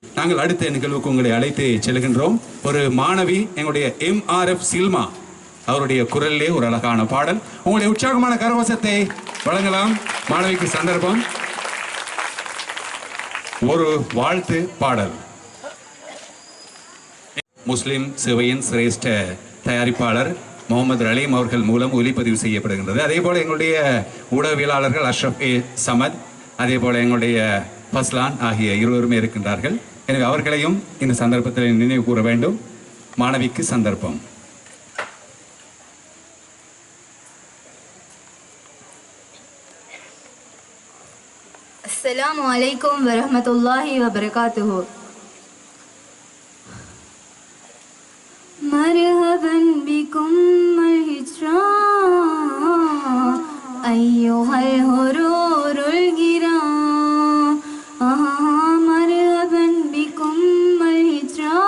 நாங்கள் அடுத்த நிகழ்வுக்கு உங்களை அழைத்து செல்கின்றோம். ஒரு மாணவி எங்களுடைய MRF சில்மா அவருடைய குரலிலே ஒரு அழகான பாடல். உங்களுடைய உற்சாகமான கரவசத்தை வழங்கலாம். மாணவிக்கு சந்தர்ப்பம். ஒரு வாழ்த்து பாடல். முஸ்லிம் சேவையின் சிரேஷ்ட தயாரிப்பாளர் முகமது அலீம் அவர்கள் மூலம் ஒலிப்பதிவு செய்யப்படுகின்றது. அதே போல எங்களுடைய ஊடகவியலாளர்கள் அஷ்ரப் சமத், அதே போல எங்களுடைய ஃபஸ்லான் ஆகிய இருவருமே இருக்கின்றார்கள். எனவே அவர்களையும் இந்த சந்தர்ப்பத்தில் நினைவு கூற வேண்டும். மாணவிக்கு சந்தர்ப்பம். அஸ்ஸலாமு அலைக்கும் வரஹ்மத்துல்லாஹி வபரகாத்துஹு. மர்ஹபன் பிக்கும் அல் ஹிஜ்ரா அய்யுஹல் ஹுரூருல் கிராம். மர்ஹபன் பிக்கும் அல் ஹிஜ்ரா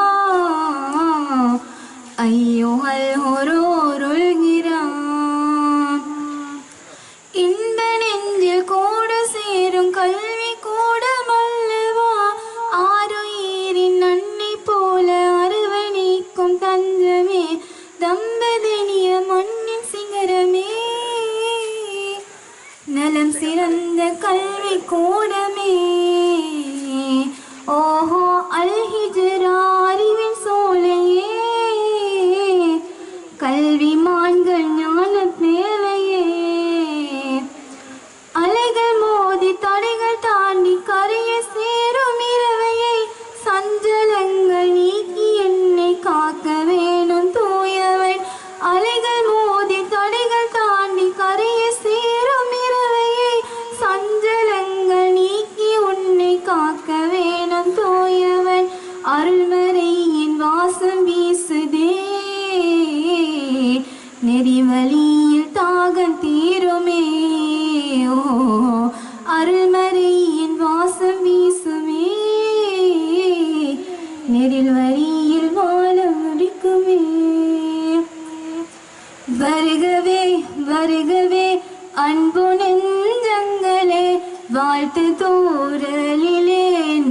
அய்யுஹல் ஹுரூருல் கிராம். இன்ப நெஞ்சில் கூட சேரும் கல்வி கூடமல்லவா, ஆருயிரின் அன்னை போல அரவணைக்கும் தஞ்சமே, தம்பதினிய மண்ணின் சிகரமே, நலம் சிறந்த கல்வி கூடமே. ஓஹோ அல் ஹிஜ்ரா அறிவின் சோலையே, கல்வி மான்கள் ஞான பேழையே, அலைகள் மோதி தடைகள் தாண்டி கரையை சேரும் இரவையை, சஞ்சலங்கள் நீக்கி என்னை காக்க வேணும் தூயவன். அலைகள் மோதி தடைகள் தாண்டி கரையை சேரும் இரவையை, சஞ்சலங்கள் நீக்கி உன்னை காக்க வேணும் தூயவன். அருள்மறையின் வாசம் வீசுதே, நெறிவழியில் தாகம் தீருமே. அருள்மறையின் வாசம் வீசுமே, நெறில் வரியில் வாழ முடிக்குமே. வருகவே வருகவே அன்பு நெஞ்சங்களே, வாழ்த்து தூரலிலே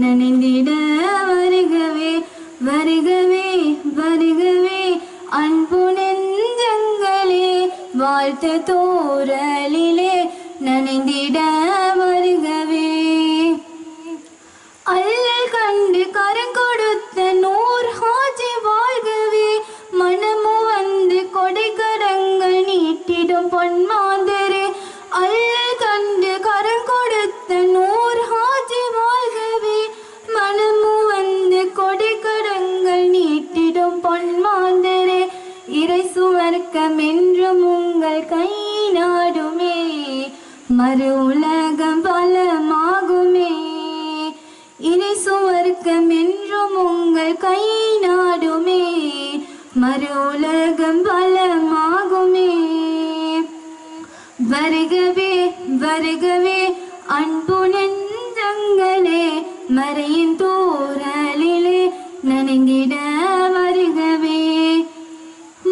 நனைந்திட வருகவே. வருகவே வருகவே அன்பு நெஞ்சங்களே, வாழ்த்து தூரலிலே நனைந்திட வருகவே. அல்லல் கண்டு கரம் கொடுத்த நூர் ஹாஜி வாழ்கவே, மனமு வந்து கொடை கரங்கள் நீட்டிடும் பொன்மாந்தரே. அல்லல் கண்டு கரம் கொடுத்த நூர் ஹாஜி வாழ்கவே, மனமு வந்து கொடை கரங்கள் நீட்டிடும் பொன்மாந்தரே. இறை சுவர்க்கம் என்றும் உங்கள் கை நாடுமே, மறு உலகம் பலமாகுமே. இறை சுவர்க்கம் என்றும் உங்கள் கை நாடுமே, மறு உலகம் பலமாகுமே. வருகவே வருகவே அன்பு நெஞ்சங்களே, மறையின் தூரலிலே நனைந்திட வருகவே.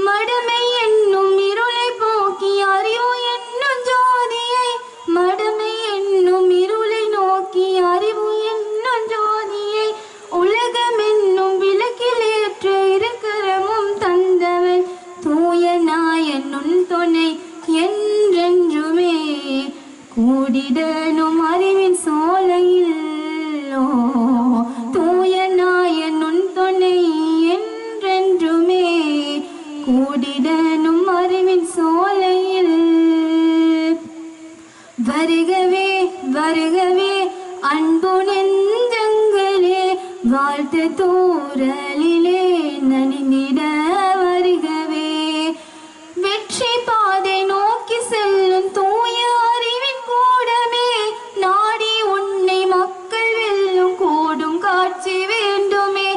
மடமை என்னும் இருளை போக்கி அறிவு என்னும் ஜோதியை, மடமை என்னும் இருளை நோக்கி அறிவு என்னும் ஜோதியை, உலகம் என்னும் விளக்கில் ஏற்று இருக்கரமும் தந்தவன், தூய நாயன் நுண் துணை என்றென்றுமே, கூடிடனும் அறிவின் சோலையில். தூய நாயன் நுண் துணை என்றென்றுமே, கூடிடனும் அறிவின் சோலையில். வருகவே வருகவே அன்பு நெஞ்சங்களே, வாழ்த்து தூரலிலே நனைந்திட வருகவே. வெற்றி பாதை நோக்கி செல்லும் தூய அறிவின் கூடமே, நாடி உன்னை மக்கள் வெல்லும் கூடும் காட்சி வேண்டுமே.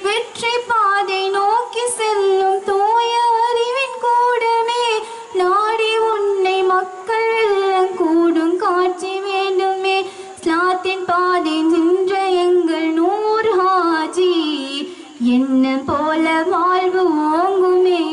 வெற்றி பாதை நோக்கி செல்லும் தூய அறிவின் கூடமே, நாடி உன்னை மக்கள் வெல்லும் கூடும் காட்சி வேண்டுமே. ஸ்லாத்தின் பாதை நின்ற எங்கள் நூர் ஹாஜி, என்ன போல வாழ்வு ஓங்குமே.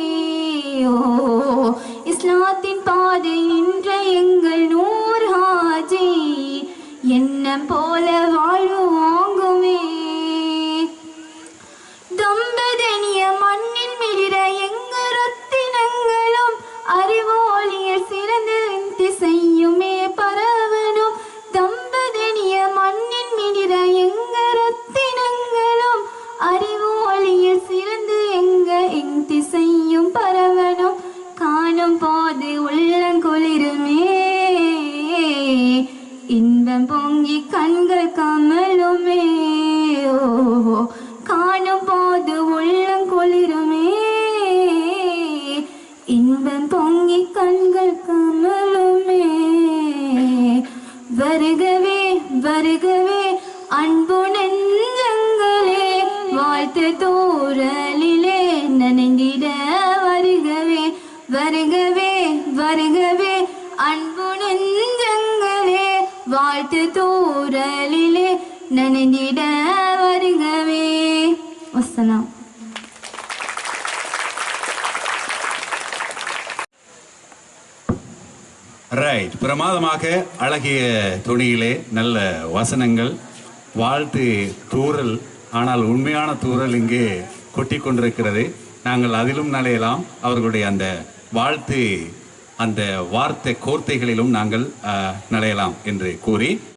வாழ்த்து தூறலிலே நனைந்திட வருகவே வருகவே வருகவே அன்பு நெஞ்சங்களே வாழ்த்து தூறலிலே நனைந்திட வருகவே. வஸ்ஸலாம். ரைட். பிரமாதமாக அழகிய துணியிலே நல்ல வசனங்கள், வாழ்த்து தூறல். ஆனால் உண்மையான தூறல் இங்கே கொட்டி கொண்டிருக்கிறது. நாங்கள் அதிலும் நலையலாம். அவர்களுடைய அந்த வாழ்த்து அந்த வார்த்தை கோர்த்தைகளிலும் நாங்கள் நலையலாம் என்று கூறி